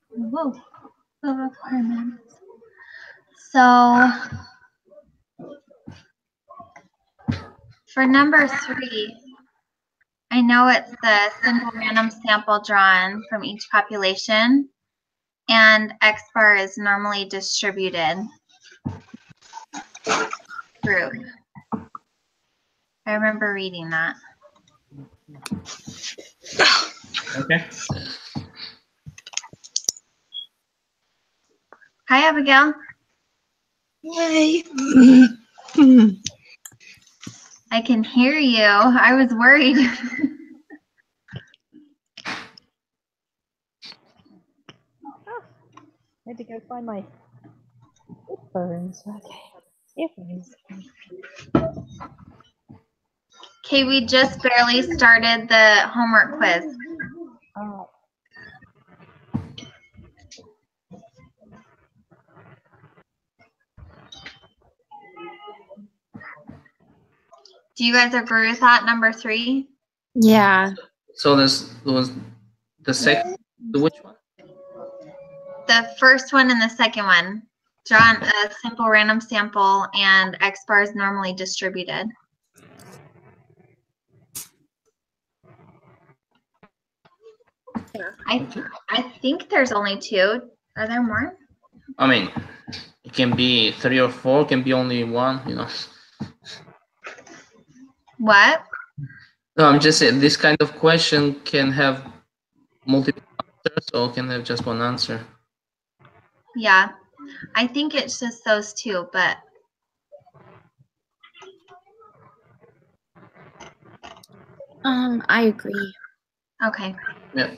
Whoa, the requirements. So for number 3, I know it's the simple random sample drawn from each population, and X bar is normally distributed group. I remember reading that. Okay. Hi, Abigail. Yay. I can hear you. I was worried. Had to go find my earphones. Okay. Earphones. Okay, we just barely started the homework quiz. Do you guys agree with that, number 3? Yeah. So this was the second. Which one? The first one and the second one. Drawn a simple random sample, and X bar is normally distributed. I think there's only 2. Are there more? I mean, it can be 3 or 4. Can be only 1. You know. What? No, I'm just saying this kind of question can have multiple answers or can have just one answer. Yeah, I think it's just those 2, but I agree. okay. Yeah.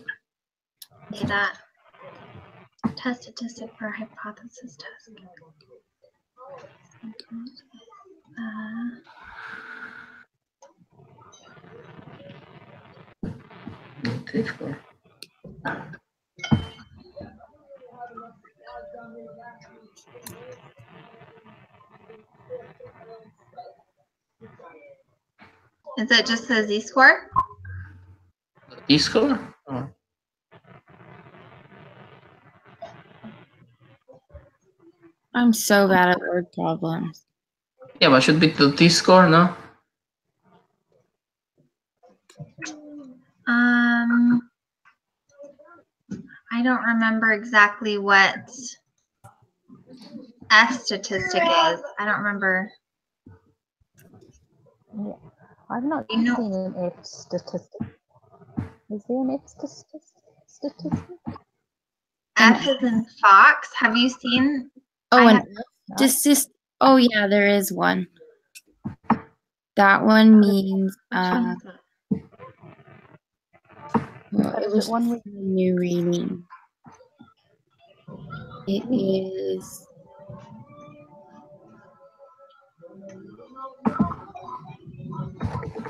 See that. Test statistic for hypothesis test. Is it just the Z-score? Z-score? Oh. I'm so bad at word problems. Yeah, but should be the Z-score, no? I don't remember exactly what F statistic is. I don't remember. Yeah. I've not seen an F statistic. Is there an F statistic? F is in Fox. Have you seen? Oh, oh yeah, there is one. That one means well, it was one with a new reading. It is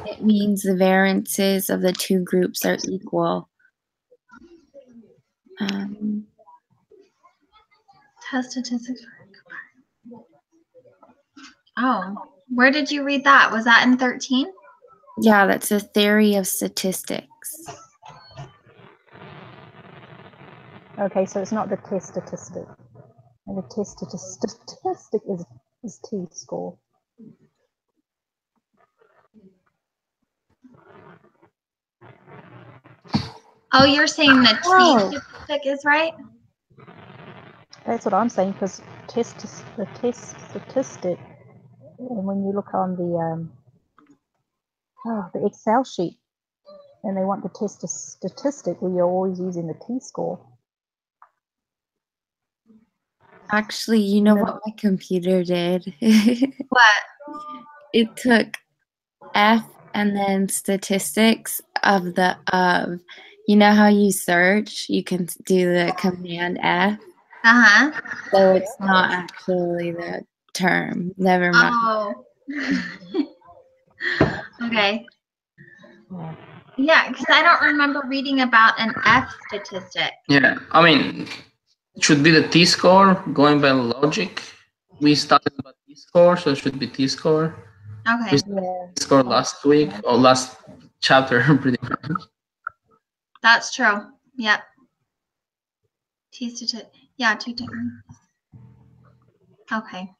it means the variances of the 2 groups are equal. Test statistics. Oh, where did you read that? Was that in 13? Yeah, that's a theory of statistics. Okay, so it's not the test statistic. And the test statistic is T-score. Oh, you're saying the T statistic is right? That's what I'm saying, because the test statistic, and when you look on the Excel sheet, and they want to test a statistic, well, you're always using the T-score. Actually, you know what my computer did? What? It took F and then statistics of the of. You know how you search? You can do the command F. So it's not actually the term. Never mind. Oh. Okay. Yeah, because I don't remember reading about an F statistic. Yeah, I mean, it should be the T-score, going by logic. We started about T-score, so it should be T-score. Okay. We started T-score last week, or last chapter, pretty much. That's true. Yep. Yeah, 2 times. Okay.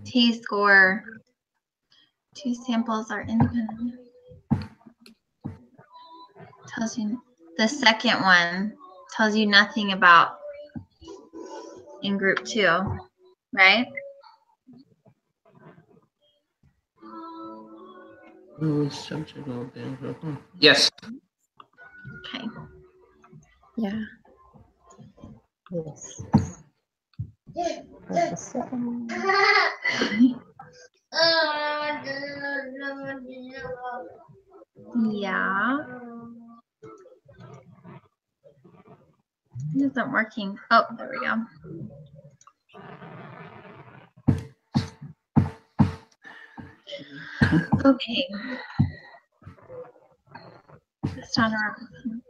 T-score. 2 samples are independent. Tells you the second one tells you nothing about in group 2, right? Yes. Okay. Yeah. Yes. There's the second one. Yeah. It isn't working. Oh, there we go. Okay. This time around.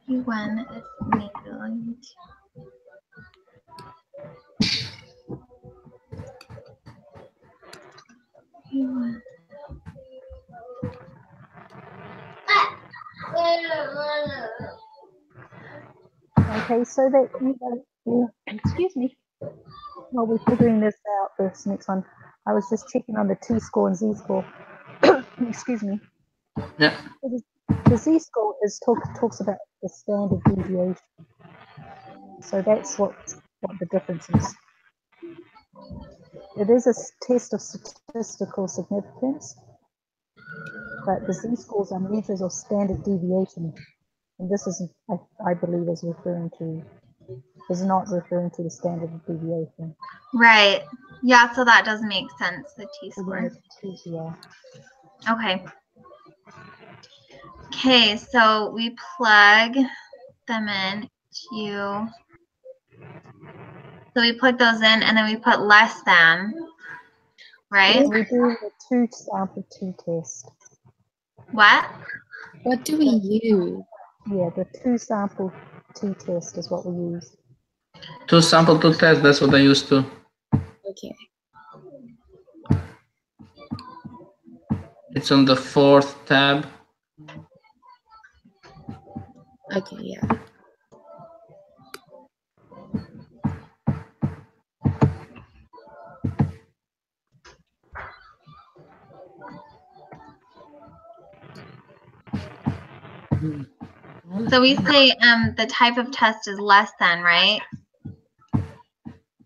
Q1 is middle. Q1. Okay, so that excuse me. While we're figuring this out, this next one, I was just checking on the T-score and Z-score. Excuse me. Yeah. The Z-score talks about the standard deviation. So that's what the difference is. It is a test of statistical significance, but the Z-scores are measures of standard deviation. And this is, I believe, is not referring to the standard deviation. Right. Yeah, so that does make sense, the T-score. Yeah. Okay. Okay, so we plug them in to, so we plug those in and then we put less than, right? We do the 2 sample t-test. What? What do we use? Yeah, the 2 sample t-test is what we use. 2 sample 2 test, that's what I used to. Okay. It's on the 4th tab. Okay, yeah. So we say the type of test is less than, right?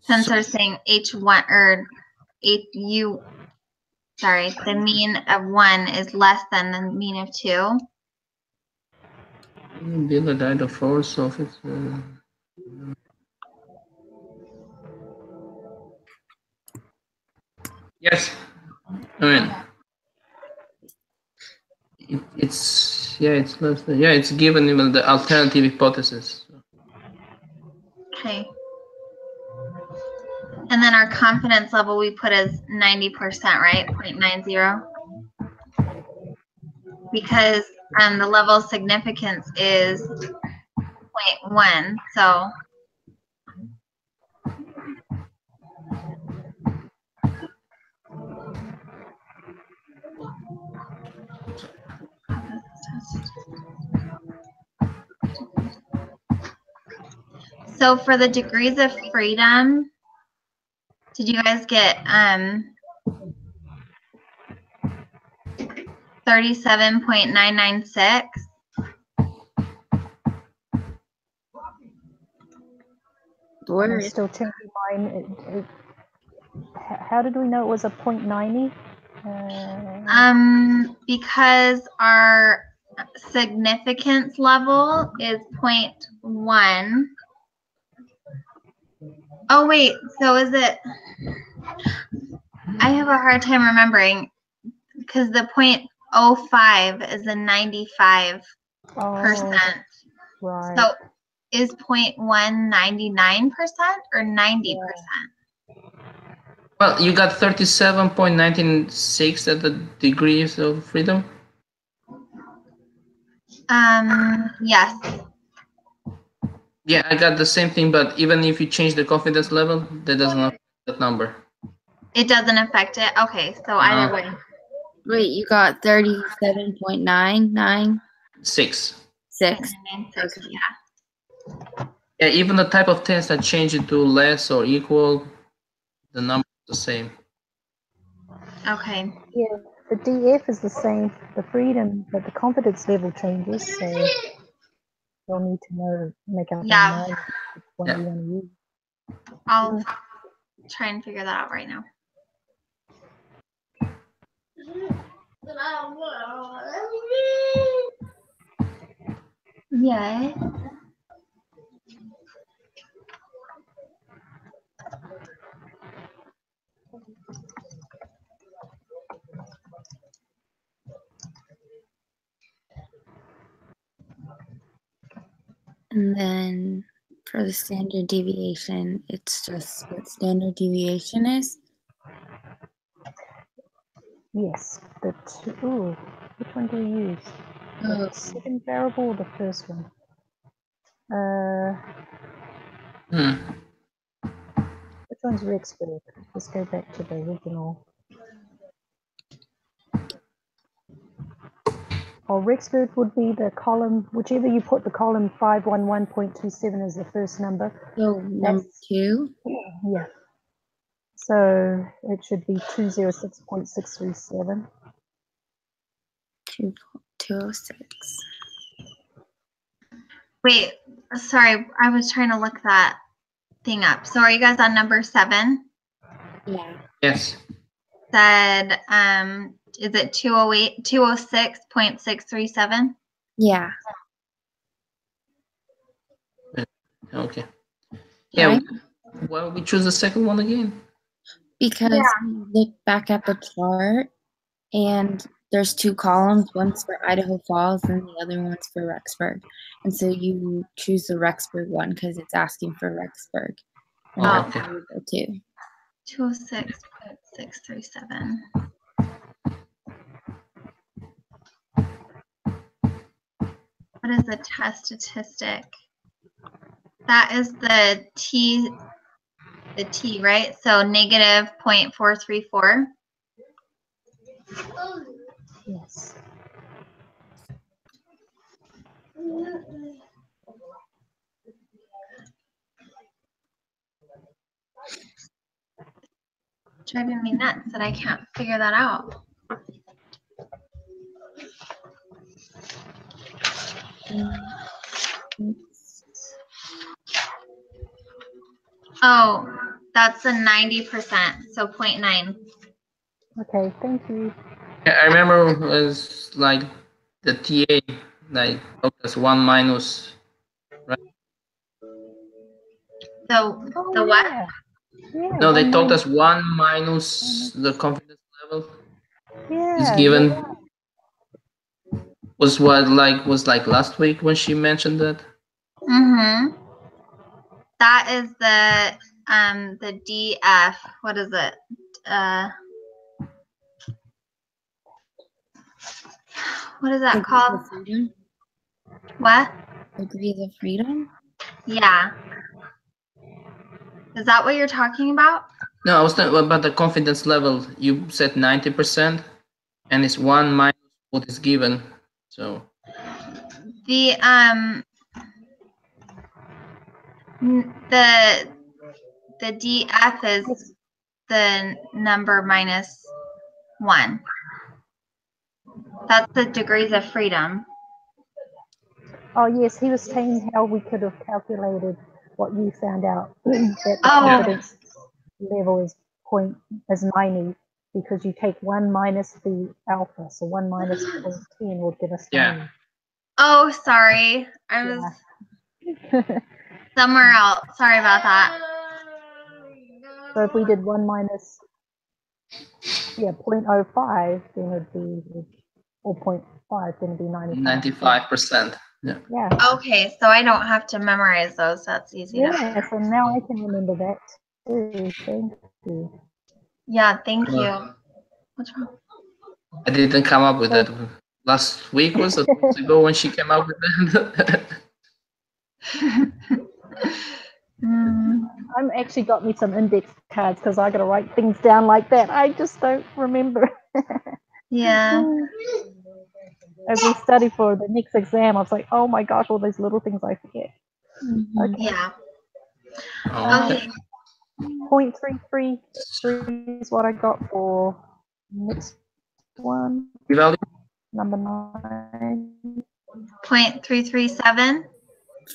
Since they're saying H1 or the mean of 1 is less than the mean of 2. Dealer died of force, so if it's yes. I mean, it's less than, it's given even the alternative hypothesis. Okay. And then our confidence level we put as 90%, right? 0.90. Because the level of significance is 0.1, so so for the degrees of freedom, did you guys get 37.996? I'm still checking mine. How did we know it was a 0.90? Because our significance level is 0.1. Oh wait, so is it? I have a hard time remembering because the 0.05 is a 95%. Right. So is 0.1 99% or 90%? Well, you got 37.96 at the degrees of freedom. Yes. Yeah, I got the same thing, but even if you change the confidence level, that doesn't affect that number. It doesn't affect it? Okay, so either way. Wait, you got 37.99? 6. 6. 0.96, Okay. yeah. Yeah, even the type of test that change it to less or equal, the number is the same. Okay. Yeah, the DF is the same, the freedom, but the confidence level changes, so you'll need to know, make up your mind which one you want to use. I'll try and figure that out right now. Yeah. And then for the standard deviation, it's just what standard deviation is. Yes, the two, ooh, which one do you use? The second variable or the first one? Which one's Rexburg? Let's go back to the original. Oh, Rexburg would be the column, whichever you put the column 511.27 as the first number. So number 2? Yeah. So it should be 206.637. 206. Wait, sorry, I was trying to look that thing up. So are you guys on number 7? Yeah. Yes. Said, is it 206.637? Yeah. Okay. Yeah. Right? Why don't we choose the second one again? Because we look back at the chart and there's 2 columns, one's for Idaho Falls and the other one's for Rexburg. And so you choose the Rexburg one because it's asking for Rexburg. And Oh, that's okay. where we go to. 206.637. What is the test statistic? That is the T, right? So negative 0.434. Yes. Driving me nuts that I can't figure that out. Oh, that's a 90%, so 0.9. Okay, thank you. Yeah, I remember it was like the TA, like that's 1 minus, right? So the Oh, what? yeah. Yeah, No, they one told minus- us 1 minus the confidence level is Yeah, given. yeah. Was like last week when she mentioned that. Mm-hmm. That is the DF. What is it? What is that called? Freedom? What? Degrees of freedom? Yeah. Is that what you're talking about? No, I was talking about the confidence level. You said 90%, and it's 1 minus what is given. So The DF is the number minus 1. That's the degrees of freedom. Oh, yes, he was saying how we could have calculated what you found out, that the confidence level is 90 because you take 1 minus the alpha, so 1 minus 0.10 would give us 90. Oh, sorry. I was somewhere else. Sorry about that. So if we did 1 minus 0.05, then it'd be, or 0.5, then it'd be 95%. Yeah. Yeah. Okay, so I don't have to memorize those. That's easy. Yeah, so now I can remember that too. Thank you. Yeah, thank you. What's wrong? I didn't come up with that. Last week was 2 weeks ago when she came up with that. I'm actually got me some index cards because I got to write things down like that. I just don't remember. Yeah. as we study for the next exam, I was like, oh my gosh, all these little things I forget. Mhm. Okay. Yeah. Okay. 0.333 is what I got for next one, P-value? number 9. 0.337.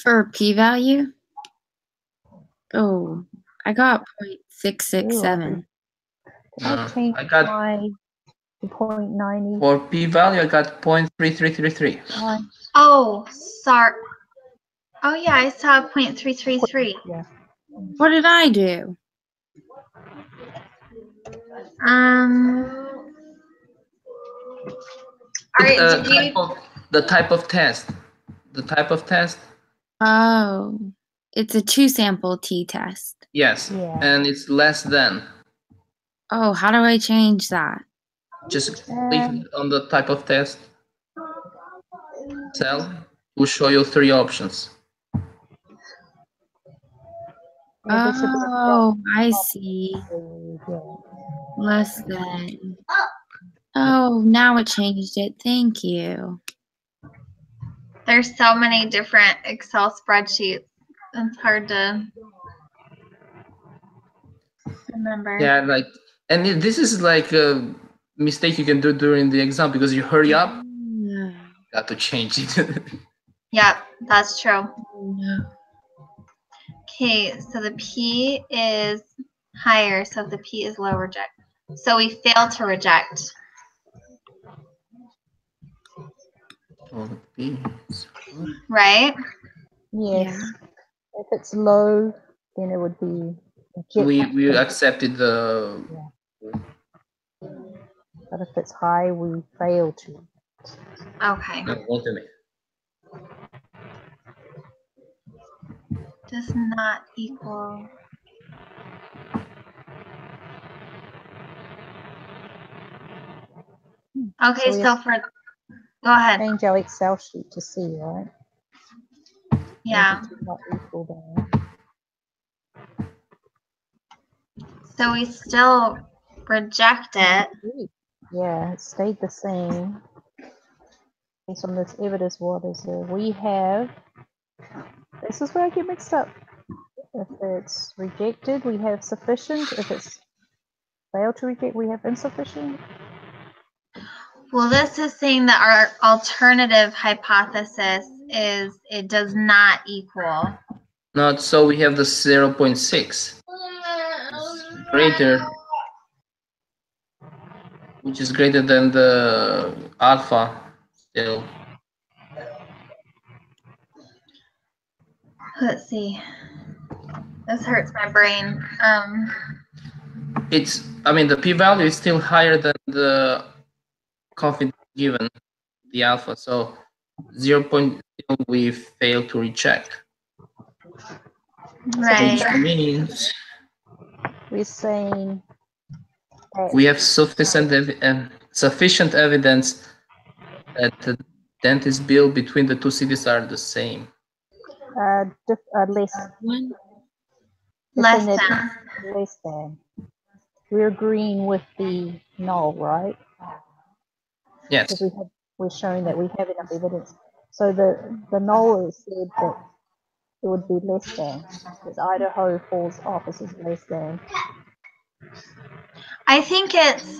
For p-value? Oh, I got 0.667. Can I change I got my to 0.90? for p-value. I got 0.3333. Oh, sorry. Oh yeah, I saw 0.333. Yeah. What did I do? All right, did The type of test. The type of test. Oh, it's a 2-sample t-test. Yes, Yeah. and it's less than. Oh, how do I change that? Just click on the type of test cell. Will show you 3 options. Yeah, Oh, I see. Less than. Oh, now it changed it. Thank you. There's so many different Excel spreadsheets. It's hard to remember. Yeah, like, and this is like a mistake you can do during the exam because you hurry up. Got to change it. Yep, that's true. No. Okay, so the P is higher, so if the P is low, reject. So we fail to reject. Right? Yes. Yeah. If it's low, then it would be we accepted the. Yeah. But if it's high, we fail to. Okay. Does not equal. Okay, so for go ahead. Change our Excel sheet to see, right? Yeah. Not equal there. So we still reject it. Yeah, it stayed the same. Based on this evidence, what is it? We have, this is where I get mixed up. If it's rejected, we have sufficient. If it's failed to reject, we have insufficient. Well, this is saying that our alternative hypothesis is it does not equal. Not so we have the 0.6 greater, which is greater than the alpha still. Let's see. This hurts my brain. It's, I mean, the p-value is still higher than the confidence given, the alpha. So 0.0 we fail to reject. Right. Which means we're saying we have sufficient evidence that the dentist bill between the 2 cities are the same. Less. Less than. Less than. We're agreeing with the null, right? Yes. Because we're showing that we have enough evidence. So the null is said that it would be less than. Because Idaho falls off as less than. I think it's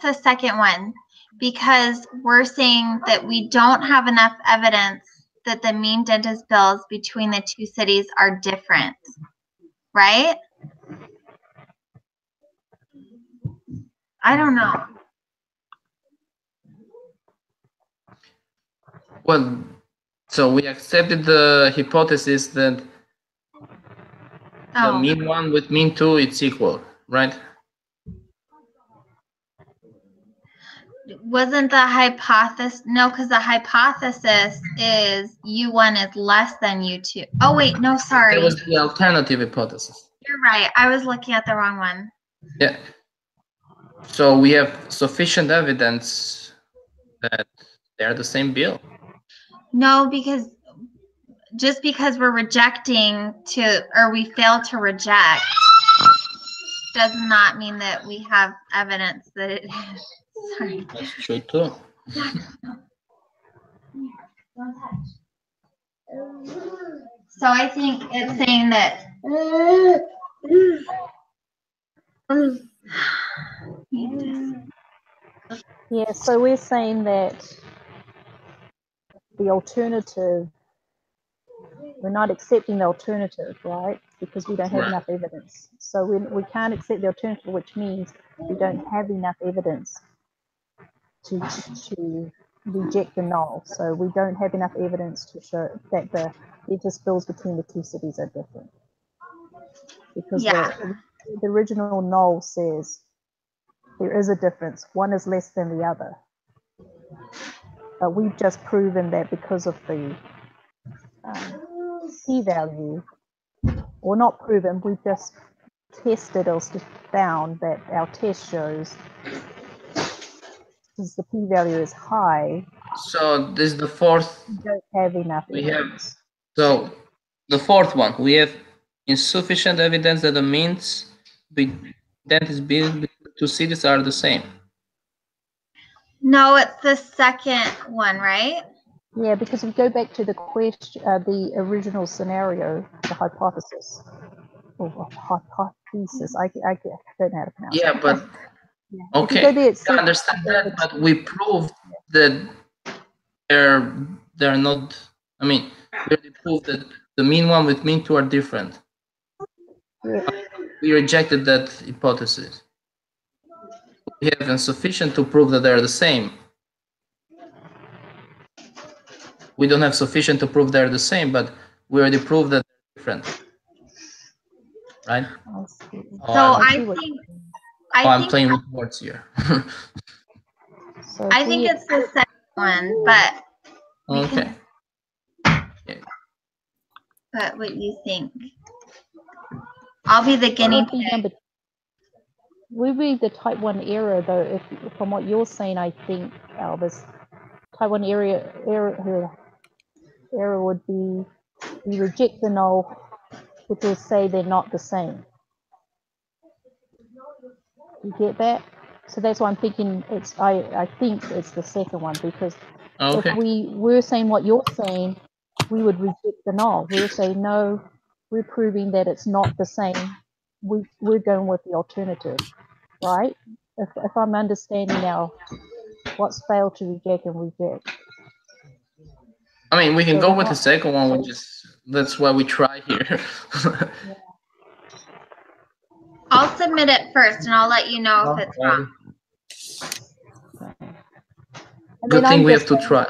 the second one, because we're saying that we don't have enough evidence that the mean dentist bills between the 2 cities are different, right? I don't know. Well, so we accepted the hypothesis that the mean 1 with mean 2, it's equal, right? Wasn't the hypothesis? No, because the hypothesis is U1 is less than U2. Oh, wait, no, sorry. That was the alternative hypothesis. You're right. I was looking at the wrong one. Yeah. So we have sufficient evidence that they're the same bill. No, because just because we're rejecting or we fail to reject does not mean that we have evidence that it is. Sorry. That's true too. So I think it's saying that. Yeah, so we're saying that the alternative, we're not accepting the alternative, right? Because we don't have Right. enough evidence. So we can't accept the alternative, which means we don't have enough evidence to reject the null. So we don't have enough evidence to show that the fetus bills between the two cities are different. Because the original null says there is a difference. One is less than the other. But we've just proven that because of the p-value, or not proven, we've just tested or found that our test shows since the p-value is high, So this is the fourth. we don't have enough We evidence. have, so the fourth one, we have insufficient evidence that the means identities between two cities are the same. No, it's the second one, right? Yeah, because if we go back to the question, the original scenario, the hypothesis, or hypothesis, I don't know how to pronounce it. Yeah, but Yeah. okay, There, I understand that, but we proved that they're not. I mean, we proved that the mean one with mean two are different. Yeah. We rejected that hypothesis. We have insufficient to prove that they're the same. We don't have sufficient to prove they're the same, but we already proved that they're different, right? I'm playing with words here. So I think it's the second one, but okay. But what you think? I'll be the guinea pig. Would be the type 1 error, though, if from what you're saying, I think, Albus, type 1 error would be you reject the null, which will say they're not the same. You get that? So that's why I'm thinking I think it's the second one, because if we were saying what you're saying, we would reject the null. We'll say, no, we're proving that it's not the same. We're going with the alternative, right? If I'm understanding now what's failed to reject and reject. I mean, we can go with the second one, which is, that's why we try here. Yeah. I'll submit it first and I'll let you know if it's wrong. Good thing we have to try.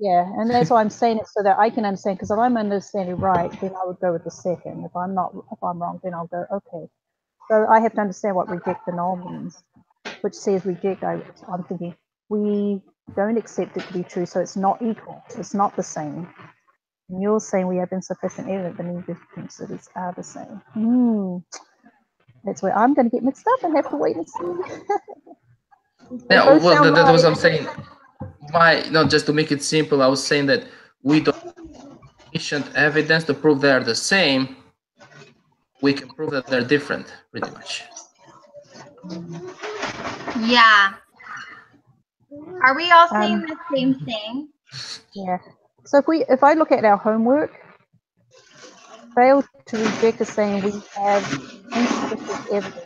Yeah, and that's why I'm saying it so that I can understand, because if I'm understanding right, then I would go with the second. If I'm wrong, then I'll go, okay. So I have to understand what reject the null means, which says reject, I'm thinking, we don't accept it to be true, so it's not equal, it's not the same. And you're saying we have insufficient evidence, the mean differences are the same. That's where I'm going to get mixed up and have to wait and see. Yeah, well, that was what I'm saying. Just to make it simple, I was saying that we don't have sufficient evidence to prove they are the same. We can prove that they're different, pretty much. Yeah. Are we all saying the same thing? Yeah. So if I look at our homework, fail to reject is saying we have insufficient evidence.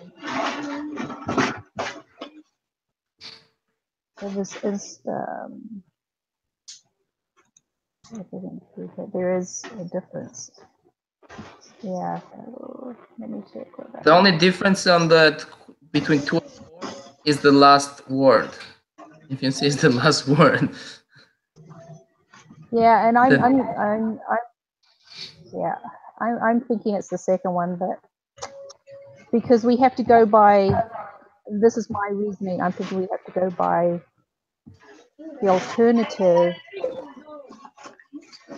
There is a difference. Yeah. Let me check what that. The only difference on that between 2 and 4 is the last word. You can see it's the last word. Yeah, and I'm thinking it's the second one, but because we have to go by, this is my reasoning, I'm thinking we have to go by the alternative,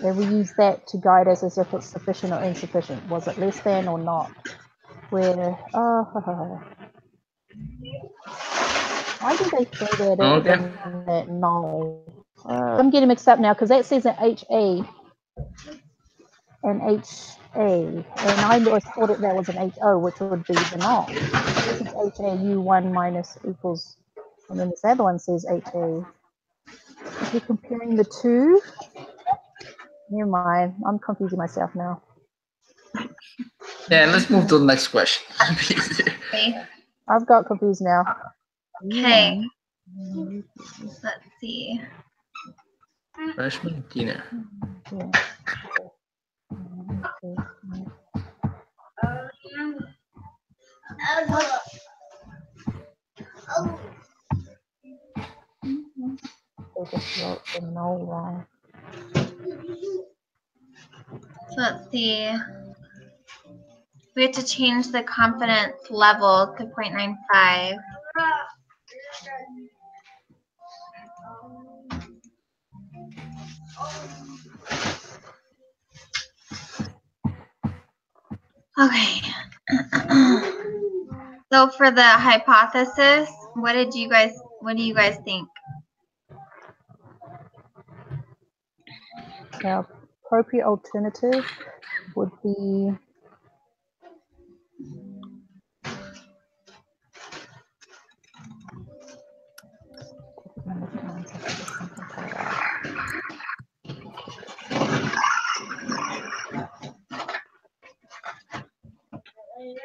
and we use that to guide us as if it's sufficient or insufficient. Was it less than or not? Where, why did they say that that null? I'm getting mixed up now because that says an HA and HA, and I always thought that was an HO, which would be the null. This is HA U1 minus equals And then this other one says HA. If you're comparing the two, never mind. I'm confusing myself now. Yeah, let's move to the next question. Okay. I've got confused now. Okay. Let's see. Freshman dinner. Yeah. They just wrote the no wrong. So let's see. We have to change the confidence level to 0.95. Okay. So for the hypothesis, what do you guys think? Now, appropriate alternative would be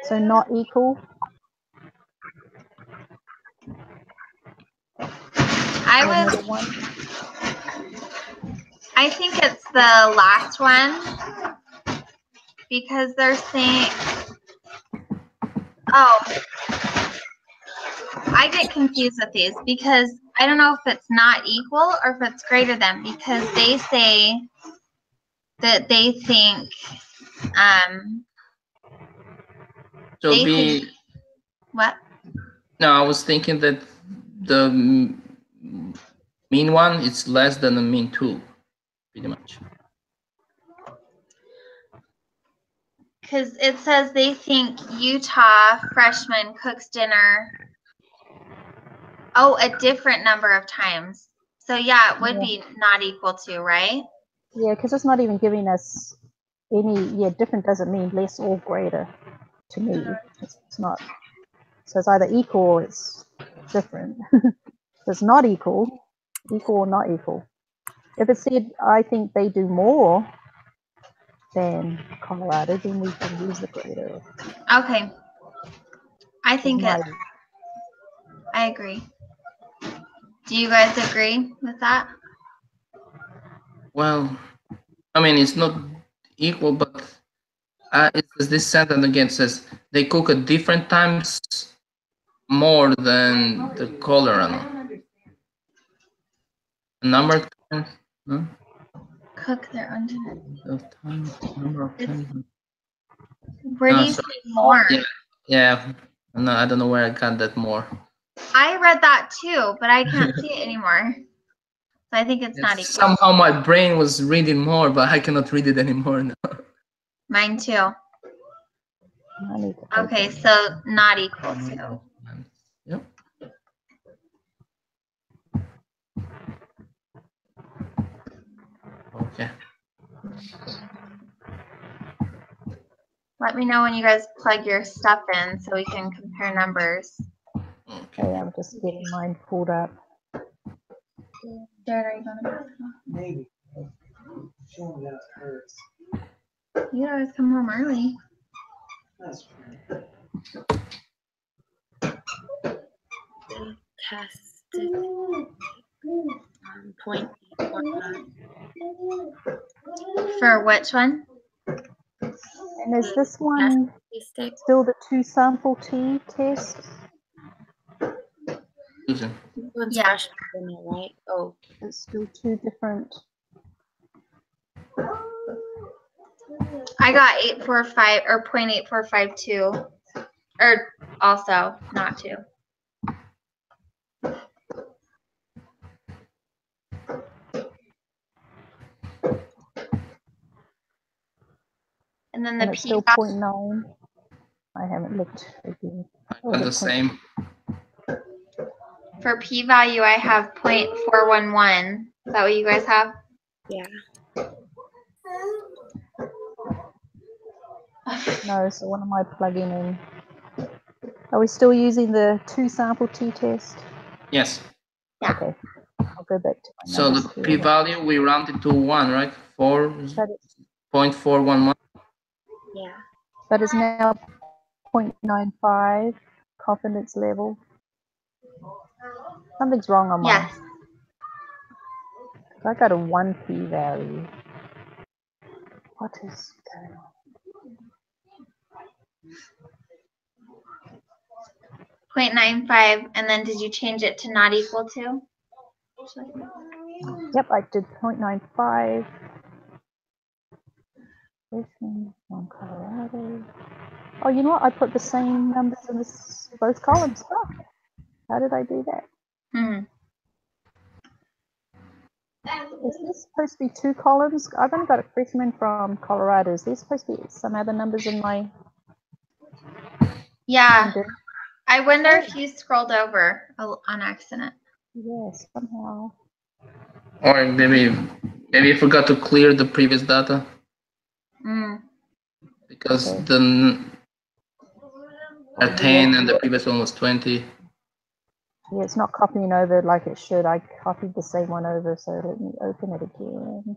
so not equal. I think it's the last one because they're saying, oh, I get confused with these because I don't know if it's not equal or if it's greater than, because they say that they think what? No, I was thinking that the mean one is less than the mean two, pretty much. Because it says they think Utah freshman cooks dinner, a different number of times. So yeah, it would be not equal to, right? Yeah, because it's not even giving us any, different doesn't mean less or greater to me. It's not. So it's either equal or it's different. So it's not equal or not equal. If it said, I think they do more than Colorado, then we can use the greater. Okay. I think I agree. Do you guys agree with that? Well, I mean, it's not equal, but it's this sentence again says they cook at different times more than the Colorado. A number of times, huh? Cook their own dinner. Number of times. Where do you see more? Yeah. No, I don't know where I got that more. I read that too, but I can't see it anymore. So I think it's not equal. Somehow my brain was reading more, but I cannot read it anymore now. Mine too. Okay, so not equal to. Yep. Okay. Let me know when you guys plug your stuff in so we can compare numbers. Okay, I'm just getting mine pulled up. Jared, are you going to basketball? Maybe. Show me that it hurts. You always come home early. That's fair. Tested 0.49. For which one? And is this one still the 2 sample T test? Yeah. Right? Oh, it's still 2 different. I got 845 or 0.8452, or also not 2. And then the it's still 0.9. I haven't looked again. And the same. For p-value, I have 0.411. Is that what you guys have? Yeah. No, so what am I plugging in? Are we still using the 2 sample t-test? Yes. Yeah. Okay, I'll go back to my So the numbers here. p-value, we rounded to 1, right? 4.411. Yeah. But it's now 0.95 confidence level. Something's wrong on mine. Yes. I got a 1 p-value. What is going on? 0.95, and then did you change it to not equal to? Yep, I did 0.95. Richmond, on Colorado. Oh, you know what? I put the same numbers in both columns. Oh, how did I do that? Hmm. Is this supposed to be 2 columns? I've only got a freshman from Colorado. Is there supposed to be some other numbers in my? Yeah. I wonder if you scrolled over on accident. Yeah, somehow. Or maybe you forgot to clear the previous data. Because Okay. the 10 and the previous one was 20. Yeah, it's not copying over like it should. I copied the same one over, so let me open it again.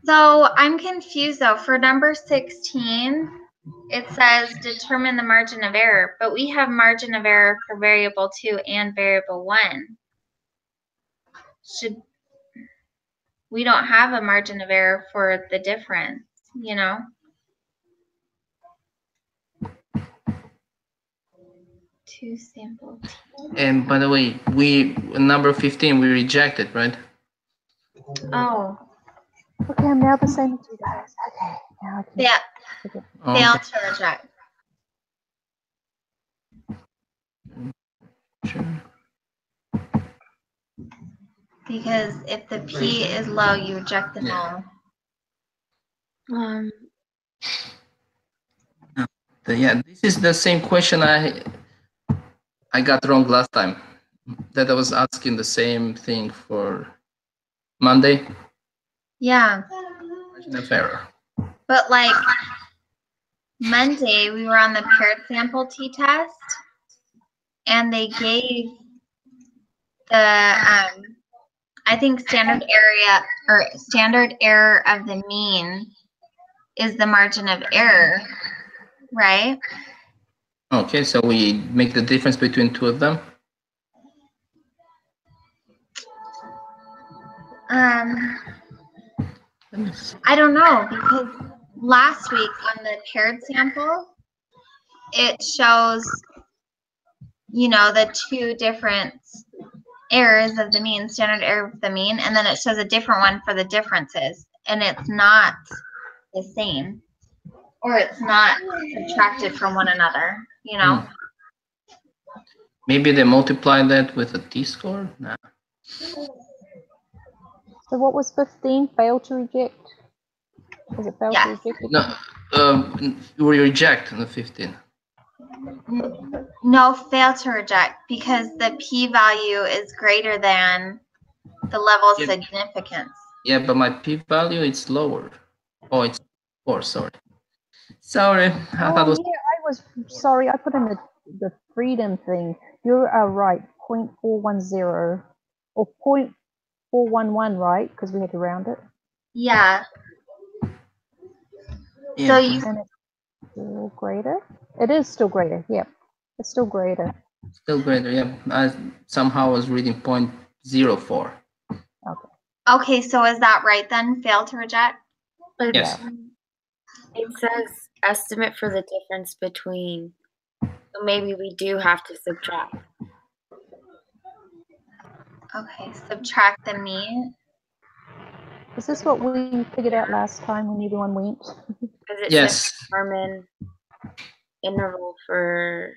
So I'm confused though. For number 16, it says determine the margin of error, but we have margin of error for variable 2 and variable 1. We don't have a margin of error for the difference, you know? Two sample. And by the way, number 15, we rejected, right? Oh. Okay, I'm now the same as you guys. Okay, now I can. Yeah. Okay. Fail to reject. Sure. Because if the P is low, you reject the null. Yeah, this is the same question I got wrong last time. That I was asking the same thing for Monday. Yeah. Margin of error. But like Monday, we were on the paired sample t-test, and they gave the I think standard error of the mean is the margin of error, right? Okay, so we make the difference between two of them. I don't know, because last week on the paired sample, it shows, you know, the two different errors of the mean, standard error of the mean, and then it shows a different one for the differences, and it's not the same, or it's not subtracted from one another, you know? Maybe they multiply that with a t-score? No. So what was 15? Fail to reject? Was it fail to reject? No, we reject the 15. No, fail to reject, because the p-value is greater than the level of significance. Yeah, but my p-value is lower. Oh, it's 4, sorry. Sorry, I thought it was... Yeah, I was sorry. I put in the freedom thing. You are right, 0.410 or 0.411, right? Because we had to round it. Yeah. Yeah, So you... And it's still greater? It is still greater, yep. It's still greater. Still greater, yeah. I somehow was reading 0.04. Okay. Okay, so is that right then? Fail to reject? Yes. It says estimate for the difference between. So maybe we do have to subtract. Okay, subtract the mean. Is this what we figured out last time when everyone went? Because it says determine interval for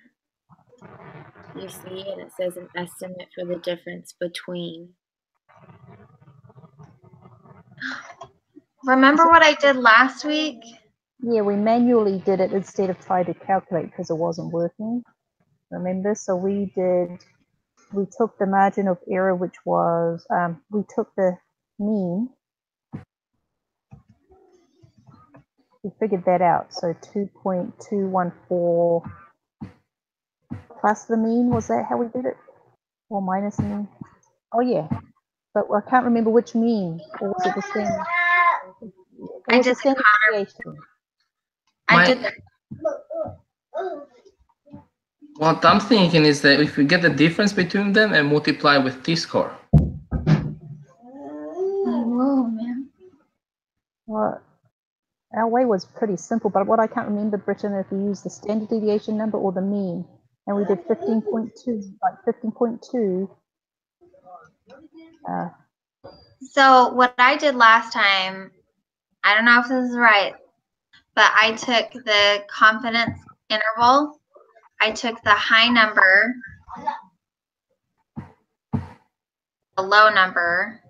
UC, and it says an estimate for the difference between. Remember what I did last week? Yeah, we manually did it instead of trying to calculate because it wasn't working. Remember? So we took the margin of error, which was, we took the mean. we figured that out. So 2.214 plus the mean, was that how we did it? Or minus the mean? Oh yeah, but I can't remember which mean, or was it the standard? It was the standard deviation. I did that. What I'm thinking is that if we get the difference between them and multiply with t-score. Whoa, man. Well, our way was pretty simple, but what I can't remember, Britton, if we used the standard deviation number or the mean, and we did 15.2, like 15.2. So what I did last time, I don't know if this is right, but I took the confidence interval, I took the high number, the low number,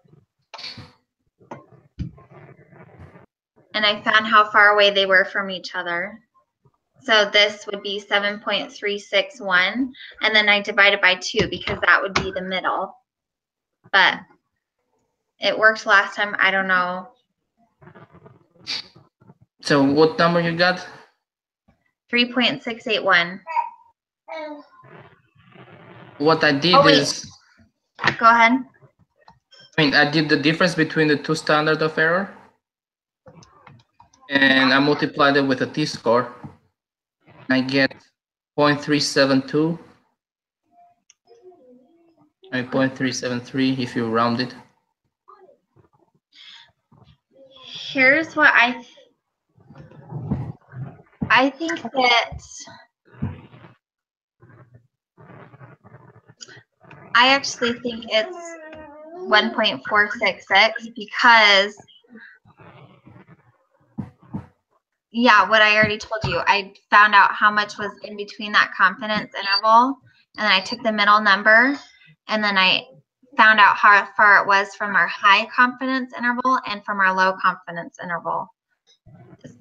and I found how far away they were from each other. So this would be 7.361, and then I divided by 2 because that would be the middle. But it worked last time. I don't know. So what number you got? 3.681. What I did is... Go ahead. I mean, I did the difference between the two standard of error. And I multiplied it with a t-score. I get 0.372. I mean, 0.373 if you round it. Here's what I think that I actually think it's 1.466 because, yeah, what I already told you, I found out how much was in between that confidence interval, and then I took the middle number, and then I found out how far it was from our high confidence interval and from our low confidence interval.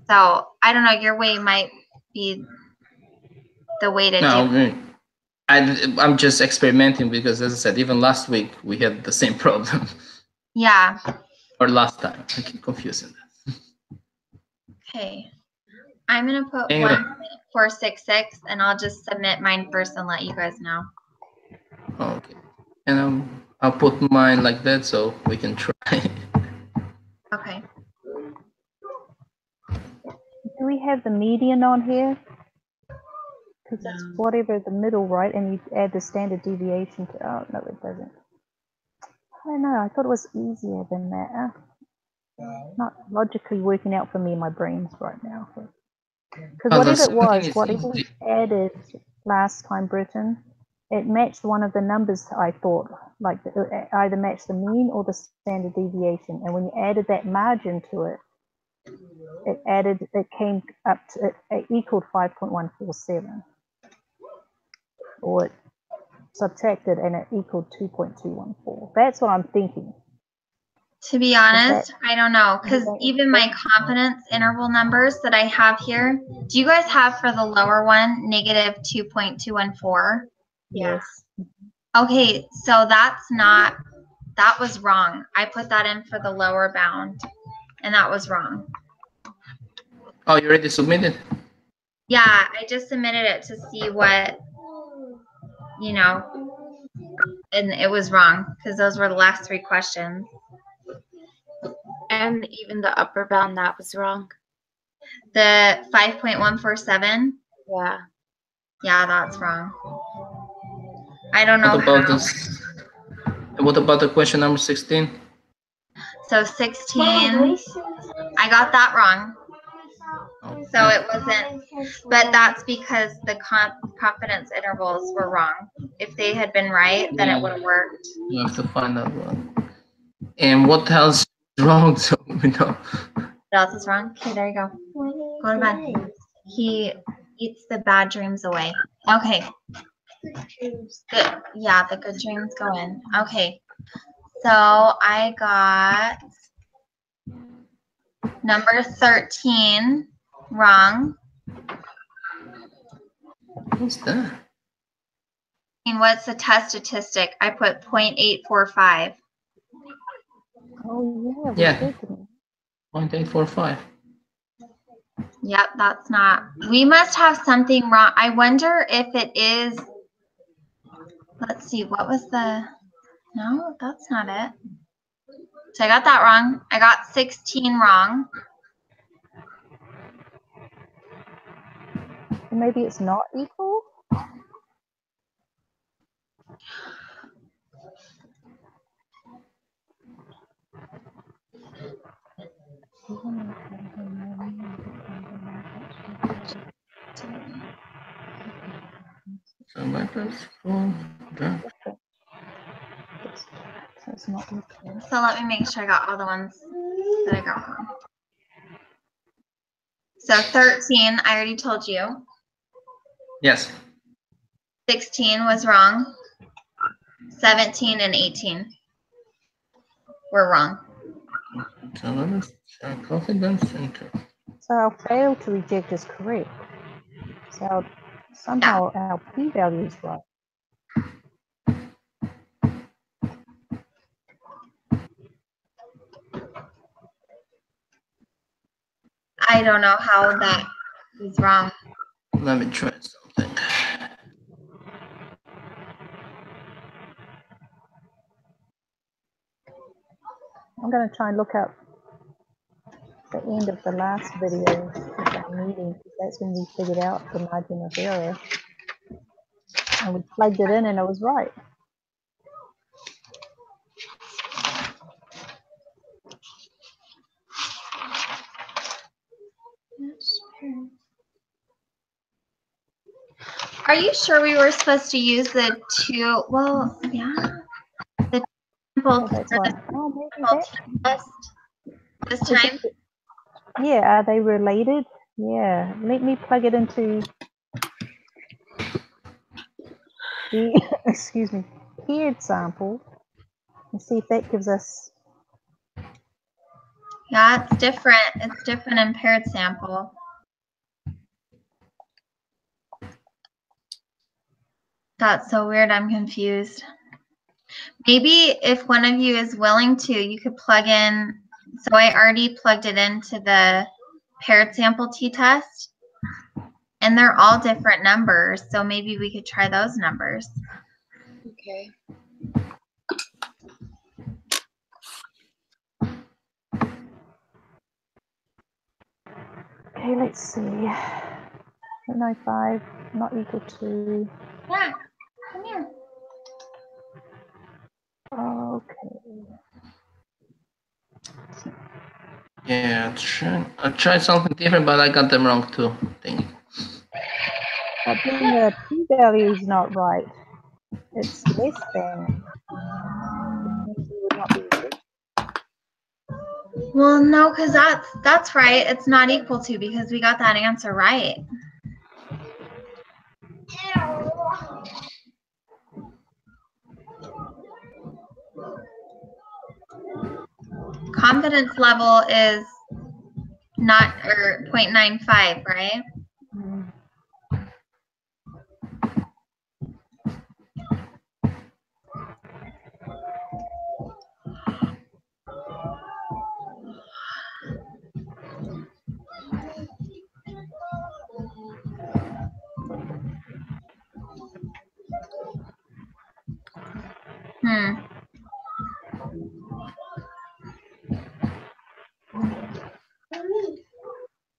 So I don't know, your way might be the way to do it. I'm just experimenting because, as I said, even last week we had the same problem. Yeah. Or last time. I keep confusing that. Okay. I'm going to put 1.466 and I'll just submit mine first and let you guys know. Okay. And I'll put mine like that so we can try. Okay. Do we have the median on here? Because that's whatever the middle, right? And you add the standard deviation to, oh, no, it doesn't. I don't know, I thought it was easier than that. Not logically working out for me in my brains right now. Because whatever it was, whatever we added last time, Britton, it matched one of the numbers I thought, like it either matched the mean or the standard deviation. And when you added that margin to it, it came up to, it equaled 5.147. Or it subtracted and it equaled 2.214. That's what I'm thinking. To be honest, I don't know, because even my confidence interval numbers that I have here, do you guys have for the lower one, negative 2.214? Yes. Okay, so that was wrong. I put that in for the lower bound, and that was wrong. Oh, you already submitted? Yeah, I just submitted it to see what, you know, and it was wrong because those were the last 3 questions. And even the upper bound, that was wrong. The 5.147? Yeah. Yeah, that's wrong. I don't know. What about this? What about the question number 16? So 16, I got that wrong. Okay. So it wasn't, but that's because the confidence intervals were wrong. If they had been right, then it would have worked. You have to find out one. And what else is wrong? So we know. What else is wrong? Okay, there you go. Go to bed. He eats the bad dreams away. Okay. Good. Yeah, the good dreams go in. Okay. So I got number 13 wrong. What's that? And what's the test statistic? I put 0.845. Oh, yeah. 0.845. Yep, that's not. We must have something wrong. I wonder if it is. Let's see. What was the? No, that's not it. So I got that wrong. I got 16 wrong. Maybe it's not equal. So let us go down. It's not equal. So let me make sure I got all the ones that I got wrong. So 13, I already told you. Yes. 16 was wrong. 17 and 18 were wrong. So let us check confidence center. So our fail to reject is correct. So somehow our p-value is right. I don't know how that is wrong. Let me try something. I'm going to try and look up the end of the last video of that meeting, because that's when we figured out the margin of error. And we plugged it in and it was right. Are you sure we were supposed to use the two? Well, yeah. The sample Oh, that's right. Oh, maybe test this time. Yeah, are they related? Yeah, let me plug it into the, excuse me, paired sample and see if that gives us. Yeah, it's different. It's different in paired sample. That's so weird. I'm confused. Maybe if one of you is willing to, you could plug in. So I already plugged it into the paired sample t-test. And they're all different numbers. So maybe we could try those numbers. Okay. Okay, let's see. 0.95 not equal to. Yeah, come here. Okay. Yeah, I tried something different, but I got them wrong too. I think. But then the p-value is not right. It's less than. Which means we would not be rejected. Well, no, because that's right. It's not equal to because we got that answer right. Confidence level is not, or 0.95, right?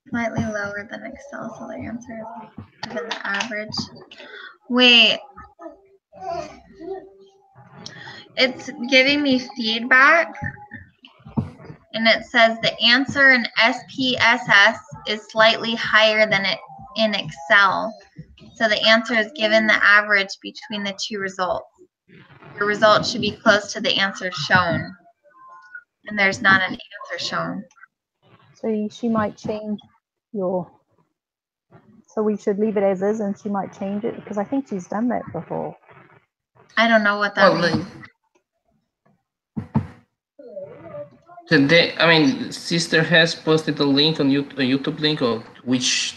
Slightly lower than Excel, so the answer is given the average. Wait. It's giving me feedback. And it says the answer in SPSS is slightly higher than it in Excel. So the answer is given the average between the two results. Your result should be close to the answer shown. And there's not an answer shown. So she might change your. So we should leave it as is, and she might change it because I think she's done that before. I don't know what that means. Today, I mean, sister has posted a link on YouTube, a YouTube link of which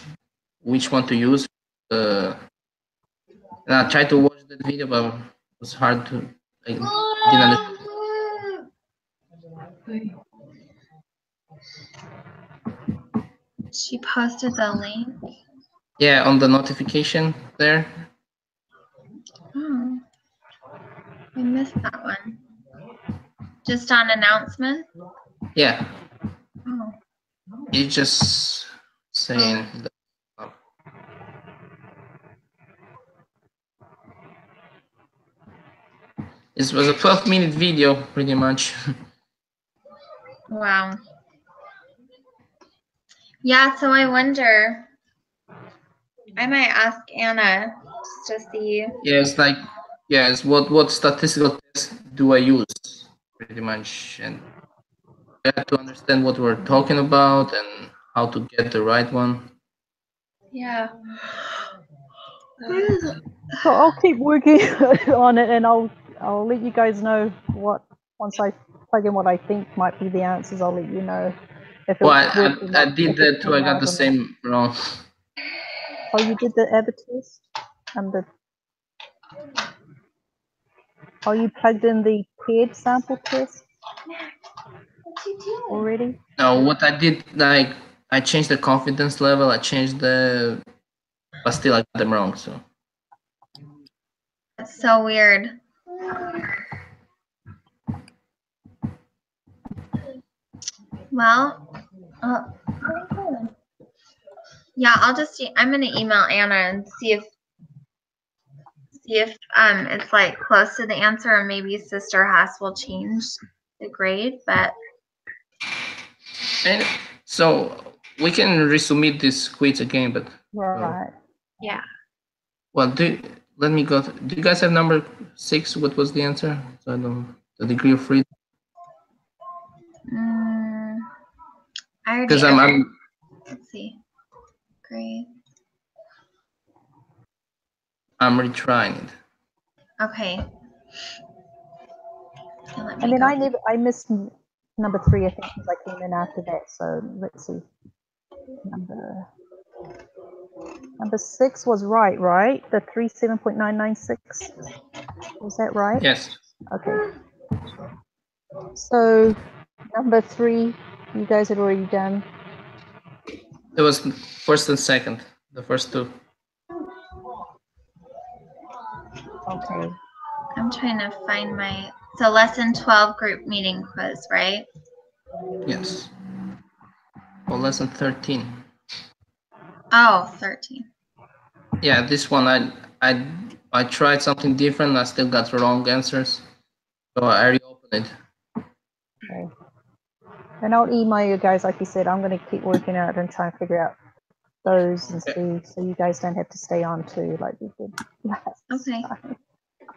one to use. And I tried to watch that video, but it was hard to. I didn't understand. She posted the link. Yeah, on the notification there. Oh, I missed that one. Just on announcement? Yeah. Oh. It's just saying. This was a 12-minute video, pretty much. Wow. Yeah, so I wonder, I might ask Anna just to see. Yeah, it's like, yeah, it's what statistical test do I use, pretty much, and I have to understand what we're talking about and how to get the right one. Yeah. So I'll keep working on it, and I'll let you guys know once I plug in what I think might be the answers. I'll let you know if it Well, worked or I not, did if that it too. came I got out the or not. same wrong. Oh, you did the EBA test and you plugged in the paired sample test already? No, what I did, like, I changed the confidence level. I changed but still I got them wrong. So. That's so weird. Well, yeah, I'm gonna email Anna and see if it's like close to the answer, or maybe Sister Haas will change the grade, but. And so we can resubmit this quiz again, but. Right. Yeah. Well, let me go. Do you guys have number 6? What was the answer? So I don't, the degree of freedom. Because I'm. Let's see. Great. I'm retrying it. Okay. And then I missed number 3, I think, because I came in after that. So let's see. Number 6 was right? The 37.996. Was that right? Yes. Okay. So number 3, you guys had already done. It was first and second, the first 2. Okay. I'm trying to find so lesson 12 group meeting quiz, right? Yes. Well, lesson 13. Oh, 13. Yeah, this one I tried something different. I still got wrong answers, so I reopened it. Okay. And I'll email you guys, like you said. I'm going to keep working out and try and figure out those and see, so you guys don't have to stay on too, like we did last time.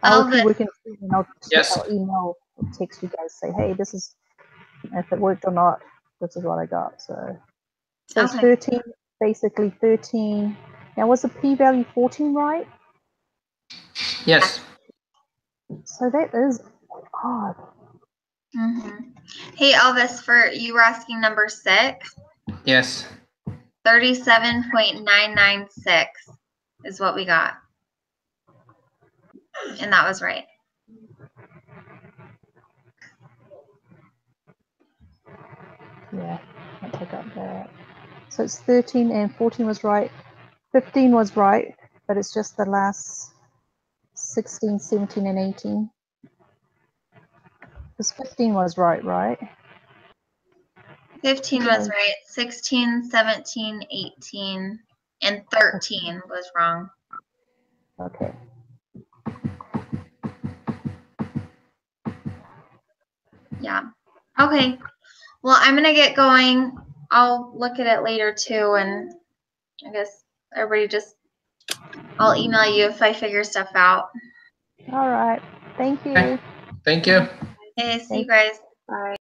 I'll keep working and I'll email or text you guys, say, hey, this is, if it worked or not, this is what I got. So it's 13, basically 13. Now, was the p-value 14 right? Yes. So that is odd. Hey, Elvis, you were asking number 6? Yes. 37.996 is what we got. And that was right. Yeah, I got that. So it's 13 and 14 was right. 15 was right, but it's just the last 16, 17, and 18. Because 15 was right? 15 was right. 16, 17, 18, and 13 was wrong. Okay. Yeah. Okay. Well, I'm going to get going. I'll look at it later too. And I guess I'll email you if I figure stuff out. All right. Thank you. Okay. Thank you. Okay. See you guys. Bye.